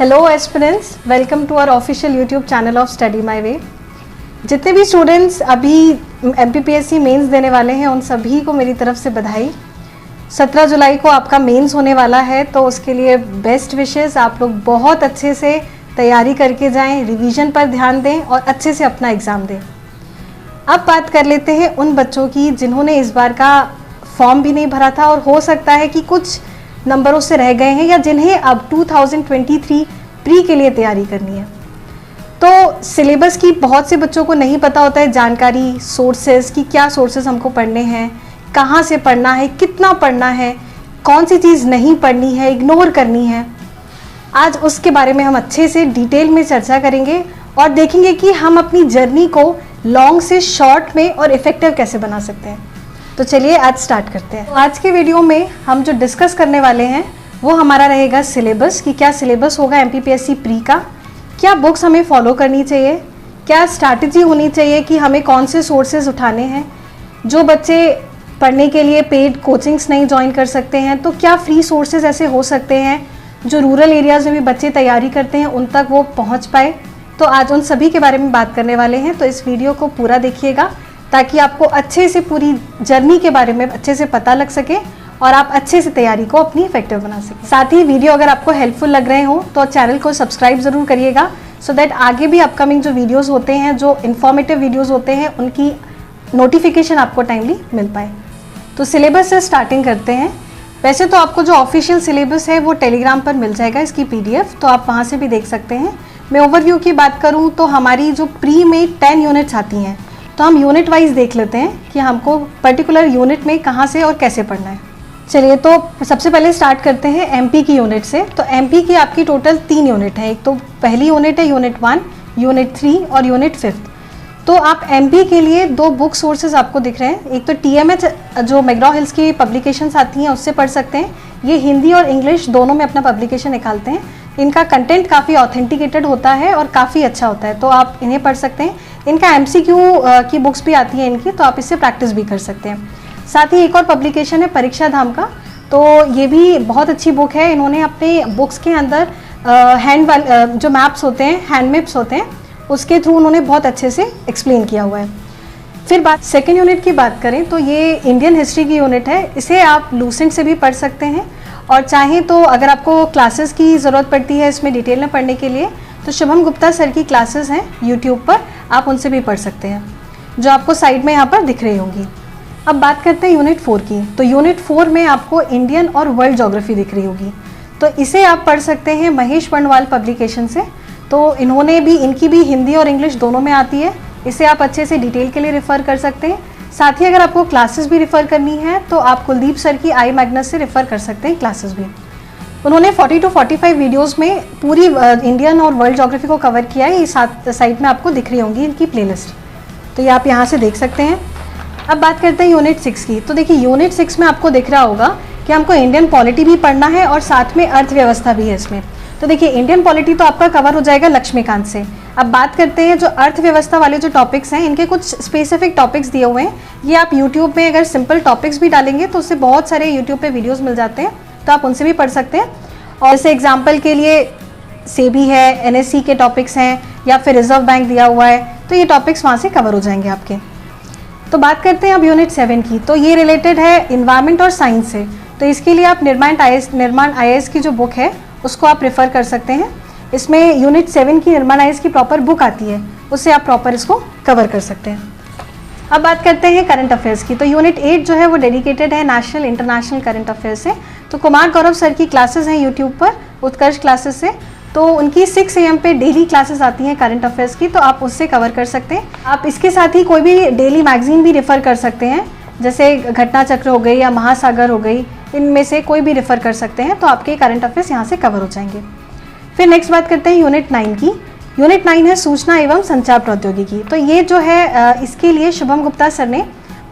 Hello aspirants, welcome to our official YouTube channel of study my way. जितने भी students अभी MPPSC mains देने वाले हैं उन सभी को मेरी तरफ से बधाई। 17 जुलाई को आपका मेंस होने वाला है, तो उसके लिए बेस्ट विशेस। आप लोग बहुत अच्छे से तैयारी करके जाएं, रिवीजन पर ध्यान दें और अच्छे से अपना एग्ज़ाम दें। अब बात कर लेते हैं उन बच्चों की जिन्होंने इस बार का फॉर्म भी नहीं भरा था और हो सकता है कि कुछ नंबरों से रह गए हैं, या जिन्हें अब 2023 प्री के लिए तैयारी करनी है। तो सिलेबस की बहुत से बच्चों को नहीं पता होता है जानकारी, सोर्सेज की, क्या सोर्सेज हमको पढ़ने हैं, कहाँ से पढ़ना है, कितना पढ़ना है, कौन सी चीज़ नहीं पढ़नी है, इग्नोर करनी है। आज उसके बारे में हम अच्छे से डिटेल में चर्चा करेंगे और देखेंगे कि हम अपनी जर्नी को लॉन्ग से शॉर्ट में और इफ़ेक्टिव कैसे बना सकते हैं। तो चलिए आज स्टार्ट करते हैं। आज के वीडियो में हम जो डिस्कस करने वाले हैं वो हमारा रहेगा सिलेबस, कि क्या सिलेबस होगा MPPSC प्री का, क्या बुक्स हमें फॉलो करनी चाहिए, क्या स्ट्रैटेजी होनी चाहिए कि हमें कौन से सोर्सेज उठाने हैं। जो बच्चे पढ़ने के लिए पेड कोचिंग्स नहीं ज्वाइन कर सकते हैं तो क्या फ्री सोर्सेज ऐसे हो सकते हैं जो रूरल एरियाज़ में भी बच्चे तैयारी करते हैं उन तक वो पहुँच पाए। तो आज उन सभी के बारे में बात करने वाले हैं, तो इस वीडियो को पूरा देखिएगा ताकि आपको अच्छे से पूरी जर्नी के बारे में अच्छे से पता लग सके और आप अच्छे से तैयारी को अपनी इफेक्टिव बना सकें। साथ ही वीडियो अगर आपको हेल्पफुल लग रहे हो तो चैनल को सब्सक्राइब ज़रूर करिएगा, सो दैट आगे भी अपकमिंग जो वीडियोस होते हैं, जो इन्फॉर्मेटिव वीडियोस होते हैं, उनकी नोटिफिकेशन आपको टाइमली मिल पाए। तो सिलेबस से स्टार्टिंग करते हैं। वैसे तो आपको जो ऑफिशियल सिलेबस है वो टेलीग्राम पर मिल जाएगा, इसकी PDF, तो आप वहाँ से भी देख सकते हैं। मैं ओवरव्यू की बात करूँ तो हमारी जो प्री में 10 यूनिट्स आती हैं, तो हम यूनिट वाइज देख लेते हैं कि हमको पर्टिकुलर यूनिट में कहाँ से और कैसे पढ़ना है। चलिए, तो सबसे पहले स्टार्ट करते हैं MP की यूनिट से। तो MP की आपकी टोटल 3 यूनिट है। एक तो पहली यूनिट है यूनिट 1, यूनिट 3 और यूनिट 5। तो आप MP के लिए 2 बुक सोर्सेज आपको दिख रहे हैं। एक तो TMH जो मैग्रॉ हिल्स की पब्लिकेशंस आती हैं उससे पढ़ सकते हैं। ये हिंदी और इंग्लिश दोनों में अपना पब्लिकेशन निकालते हैं। इनका कंटेंट काफ़ी ऑथेंटिकेटेड होता है और काफ़ी अच्छा होता है, तो आप इन्हें पढ़ सकते हैं। इनका MCQ की बुक्स भी आती हैं इनकी, तो आप इससे प्रैक्टिस भी कर सकते हैं। साथ ही एक और पब्लिकेशन है परीक्षा धाम का, तो ये भी बहुत अच्छी बुक है। इन्होंने अपने बुक्स के अंदर जो मैप्स होते हैं, हैंड मैप्स होते हैं, उसके थ्रू उन्होंने बहुत अच्छे से एक्सप्लेन किया हुआ है। फिर बात सेकेंड यूनिट की बात करें तो ये इंडियन हिस्ट्री की यूनिट है। इसे आप लूसेंट से भी पढ़ सकते हैं, और चाहें तो अगर आपको क्लासेस की ज़रूरत पड़ती है इसमें डिटेल में पढ़ने के लिए, तो शुभम गुप्ता सर की क्लासेस हैं यूट्यूब पर, आप उनसे भी पढ़ सकते हैं, जो आपको साइड में यहाँ पर दिख रही होंगी। अब बात करते हैं यूनिट 4 की। तो यूनिट 4 में आपको इंडियन और वर्ल्ड ज्योग्राफी दिख रही होगी, तो इसे आप पढ़ सकते हैं महेश बंडवाल पब्लिकेशन से। तो इनकी भी हिंदी और इंग्लिश दोनों में आती है। इसे आप अच्छे से डिटेल के लिए रेफ़र कर सकते हैं। साथ ही अगर आपको क्लासेस भी रेफ़र करनी है तो आप कुलदीप सर की आई मैग्नस से रेफ़र कर सकते हैं क्लासेस भी। उन्होंने 40 to 45 वीडियोस में पूरी इंडियन और वर्ल्ड ज्योग्राफी को कवर किया है। ये साइड में आपको दिख रही होंगी इनकी प्लेलिस्ट, तो ये आप यहाँ से देख सकते हैं। अब बात करते हैं यूनिट 6 की। तो देखिए, यूनिट 6 में आपको दिख रहा होगा कि हमको इंडियन पॉलिटी भी पढ़ना है और साथ में अर्थव्यवस्था भी है इसमें। तो देखिए, इंडियन पॉलिटी तो आपका कवर हो जाएगा लक्ष्मीकांत से। अब बात करते हैं जो अर्थव्यवस्था वाले जो टॉपिक्स हैं, इनके कुछ स्पेसिफिक टॉपिक्स दिए हुए हैं। ये आप यूट्यूब में अगर सिंपल टॉपिक्स भी डालेंगे तो उससे बहुत सारे यूट्यूब पे वीडियोस मिल जाते हैं, तो आप उनसे भी पढ़ सकते हैं। और जैसे एग्जाम्पल के लिए सेबी है, NSE के टॉपिक्स हैं, या फिर रिजर्व बैंक दिया हुआ है, तो ये टॉपिक्स वहाँ से कवर हो जाएंगे आपके। तो बात करते हैं अब यूनिट 7 की। तो ये रिलेटेड है इन्वायरमेंट और साइंस से, तो इसके लिए आप निर्माण IAS की जो बुक है उसको आप रेफ़र कर सकते हैं। इसमें यूनिट 7 की निर्माण IAS की प्रॉपर बुक आती है, उससे आप प्रॉपर इसको कवर कर सकते हैं। अब बात करते हैं करंट अफेयर्स की। तो यूनिट 8 जो है वो डेडिकेटेड है नेशनल इंटरनेशनल करंट अफेयर्स से। तो कुमार गौरव सर की क्लासेस हैं यूट्यूब पर, उत्कर्ष क्लासेस से। तो उनकी 6 AM पे डेली क्लासेस आती हैं करंट अफेयर्स की, तो आप उससे कवर कर सकते हैं। आप इसके साथ ही कोई भी डेली मैगजीन भी रेफ़र कर सकते हैं, जैसे घटना चक्र हो गई या महासागर हो गई, इनमें से कोई भी रेफ़र कर सकते हैं, तो आपके करंट अफेयर्स यहाँ से कवर हो जाएंगे। फिर नेक्स्ट बात करते हैं यूनिट 9 की। यूनिट 9 है सूचना एवं संचार प्रौद्योगिकी। तो ये जो है इसके लिए शुभम गुप्ता सर ने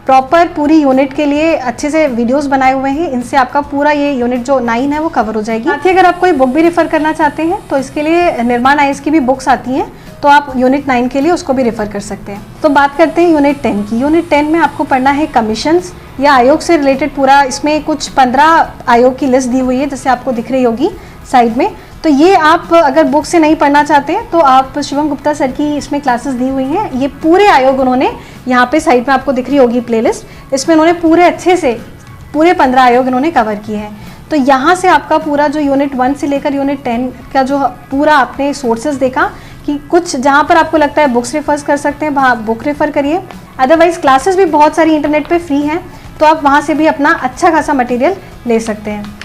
प्रॉपर पूरी यूनिट के लिए अच्छे से वीडियोस बनाए हुए हैं। इनसे आपका पूरा ये यूनिट जो 9 है वो कवर हो जाएगी। साथ ही अगर आप कोई बुक भी रेफ़र करना चाहते हैं तो इसके लिए निर्माण IAS की भी बुक्स आती हैं, तो आप यूनिट 9 के लिए उसको भी रेफ़र कर सकते हैं। तो बात करते हैं यूनिट 10 की। यूनिट 10 में आपको पढ़ना है कमीशंस या आयोग से रिलेटेड पूरा। इसमें कुछ 15 आयोग की लिस्ट दी हुई है, जैसे आपको दिख रही होगी साइड में। तो ये आप अगर बुक से नहीं पढ़ना चाहते हैं तो आप शिवम गुप्ता सर की इसमें क्लासेस दी हुई हैं। ये पूरे आयोग उन्होंने यहाँ पे साइड में आपको दिख रही होगी प्लेलिस्ट, इसमें उन्होंने पूरे अच्छे से पूरे 15 आयोग इन्होंने कवर किए हैं। तो यहाँ से आपका पूरा जो यूनिट 1 से लेकर यूनिट 10 का जो पूरा आपने सोर्सेज देखा कि कुछ जहाँ पर आपको लगता है बुक्स रेफर कर सकते हैं वहाँ बुक रेफर करिए, अदरवाइज क्लासेस भी बहुत सारी इंटरनेट पे फ्री हैं, तो आप वहाँ से भी अपना अच्छा खासा मटेरियल ले सकते हैं।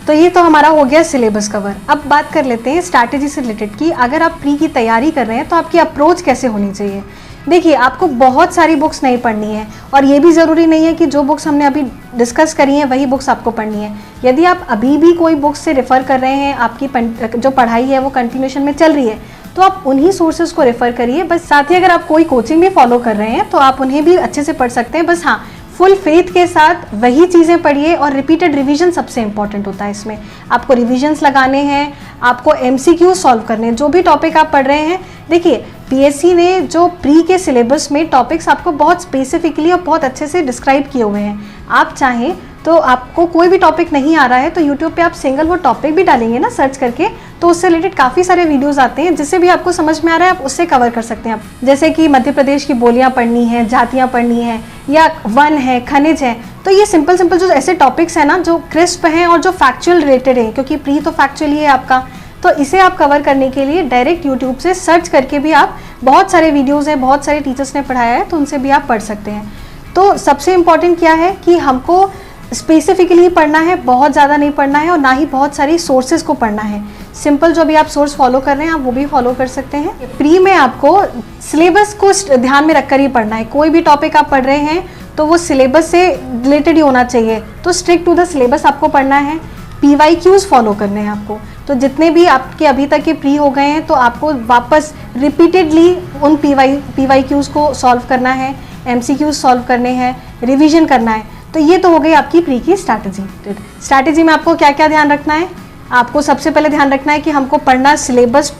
तो ये तो हमारा हो गया सिलेबस कवर। अब बात कर लेते हैं स्ट्रैटेजी से रिलेटेड कि अगर आप प्री की तैयारी कर रहे हैं तो आपकी अप्रोच कैसे होनी चाहिए। देखिए, आपको बहुत सारी बुक्स नहीं पढ़नी है और ये भी ज़रूरी नहीं है कि जो बुक्स हमने अभी डिस्कस करी हैं वही बुक्स आपको पढ़नी है। यदि आप अभी भी कोई बुक्स से रेफ़र कर रहे हैं, आपकी जो पढ़ाई है वो कंटिन्यूशन में चल रही है, तो आप उन्हीं सोर्सेज को रेफ़र करिए। बस साथ ही अगर आप कोई कोचिंग भी फॉलो कर रहे हैं तो आप उन्हें भी अच्छे से पढ़ सकते हैं। बस हाँ, फुल फेथ के साथ वही चीज़ें पढ़िए और रिपीटेड रिवीजन सबसे इंपॉर्टेंट होता है। इसमें आपको रिवीजन्स लगाने हैं, आपको MCQ सॉल्व करने हैं, जो भी टॉपिक आप पढ़ रहे हैं। देखिए, PSC ने जो प्री के सिलेबस में टॉपिक्स आपको बहुत स्पेसिफिकली और बहुत अच्छे से डिस्क्राइब किए हुए हैं। आप चाहें तो आपको कोई भी टॉपिक नहीं आ रहा है तो यूट्यूब पे आप सिंगल वो टॉपिक भी डालेंगे ना सर्च करके, तो उससे रिलेटेड काफ़ी सारे वीडियोस आते हैं, जिससे भी आपको समझ में आ रहा है आप उससे कवर कर सकते हैं। आप जैसे कि मध्य प्रदेश की बोलियां पढ़नी है, जातियां पढ़नी है, या वन है, खनिज है, तो ये सिंपल जो ऐसे टॉपिक्स हैं ना जो क्रिस्प हैं और जो फैक्चुअल रिलेटेड हैं, क्योंकि प्री तो फैक्चुअल ही है आपका, तो इसे आप कवर करने के लिए डायरेक्ट यूट्यूब से सर्च करके भी आप बहुत सारे वीडियोज़ हैं, बहुत सारे टीचर्स ने पढ़ाया है, तो उनसे भी आप पढ़ सकते हैं। तो सबसे इम्पॉर्टेंट क्या है कि हमको स्पेसिफिकली पढ़ना है, बहुत ज़्यादा नहीं पढ़ना है और ना ही बहुत सारी सोर्सेज को पढ़ना है। सिंपल जो भी आप सोर्स फॉलो कर रहे हैं आप वो भी फॉलो कर सकते हैं। प्री में आपको सिलेबस को ध्यान में रखकर ही पढ़ना है। कोई भी टॉपिक आप पढ़ रहे हैं तो वो सिलेबस से रिलेटेड ही होना चाहिए, तो स्ट्रिक्ट टू द सिलेबस आपको पढ़ना है। PYQs फॉलो करने हैं आपको, तो जितने भी आपके अभी तक के प्री हो गए हैं तो आपको वापस रिपीटेडली उन PYQs को सॉल्व करना है, MCQs सॉल्व करने हैं, रिवीजन करना है। तो ये तो हो गई आपकी प्री की स्ट्रैटेजी में आपको क्या क्या ध्यान रखना है। आपको सबसे पहले ध्यान रखना है कि हमको पढ़ना सिलेबस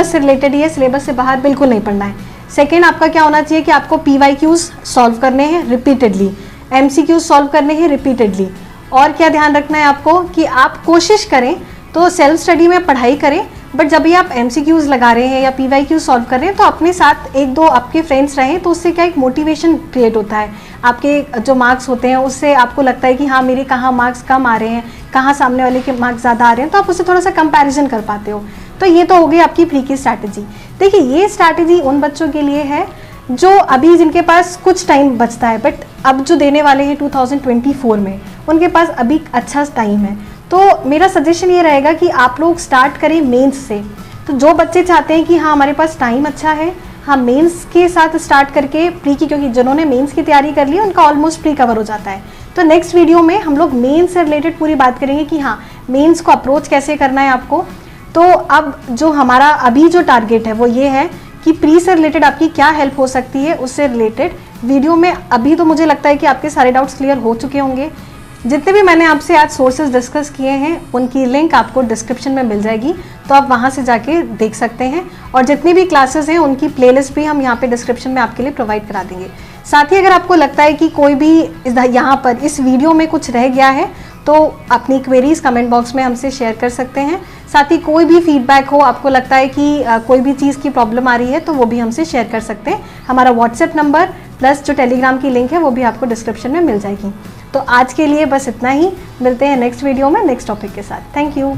से रिलेटेड ही है, सिलेबस से बाहर बिल्कुल नहीं पढ़ना है। सेकेंड, आपका क्या होना चाहिए कि आपको PYQs सॉल्व करने हैं रिपीटेडली, MCQs सॉल्व करने हैं रिपीटेडली। और क्या ध्यान रखना है आपको कि आप कोशिश करें तो सेल्फ स्टडी में पढ़ाई करें, बट जब भी आप MCQs लगा रहे हैं या PYQs सॉल्व कर रहे हैं तो अपने साथ एक दो आपके फ्रेंड्स रहें, तो उससे क्या एक मोटिवेशन क्रिएट होता है। आपके जो मार्क्स होते हैं उससे आपको लगता है कि हाँ मेरे कहाँ मार्क्स कम आ रहे हैं, कहाँ सामने वाले के मार्क्स ज़्यादा आ रहे हैं, तो आप उससे थोड़ा सा कंपैरिजन कर पाते हो। तो ये तो हो गई आपकी प्री की स्ट्रैटेजी। देखिए, ये स्ट्रैटेजी उन बच्चों के लिए है जो अभी जिनके पास कुछ टाइम बचता है, बट अब जो देने वाले हैं 2024 में उनके पास अभी अच्छा टाइम है। तो मेरा सजेशन ये रहेगा कि आप लोग स्टार्ट करें मेंस से। तो जो बच्चे चाहते हैं कि हाँ हमारे पास टाइम अच्छा है, हाँ मेंस के साथ स्टार्ट करके प्री की, क्योंकि जिन्होंने मेंस की तैयारी कर ली उनका ऑलमोस्ट प्री कवर हो जाता है। तो नेक्स्ट वीडियो में हम लोग मेंस से रिलेटेड पूरी बात करेंगे कि हाँ मेंस को अप्रोच कैसे करना है आपको। तो अब जो हमारा अभी जो टारगेट है वो ये है कि प्री से रिलेटेड आपकी क्या हेल्प हो सकती है, उससे रिलेटेड वीडियो में अभी तो मुझे लगता है कि आपके सारे डाउट्स क्लियर हो चुके होंगे। जितने भी मैंने आपसे आज सोर्सेज डिस्कस किए हैं उनकी लिंक आपको डिस्क्रिप्शन में मिल जाएगी, तो आप वहां से जाके देख सकते हैं। और जितनी भी क्लासेस हैं उनकी प्लेलिस्ट भी हम यहाँ पे डिस्क्रिप्शन में आपके लिए प्रोवाइड करा देंगे। साथ ही अगर आपको लगता है कि कोई भी यहाँ पर इस वीडियो में कुछ रह गया है तो अपनी क्वेरीज कमेंट बॉक्स में हमसे शेयर कर सकते हैं। साथ ही कोई भी फीडबैक हो, आपको लगता है कि कोई भी चीज़ की प्रॉब्लम आ रही है तो वो भी हमसे शेयर कर सकते हैं। हमारा व्हाट्सएप नंबर प्लस जो टेलीग्राम की लिंक है वो भी आपको डिस्क्रिप्शन में मिल जाएगी। तो आज के लिए बस इतना ही, मिलते हैं नेक्स्ट वीडियो में नेक्स्ट टॉपिक के साथ। Thank you.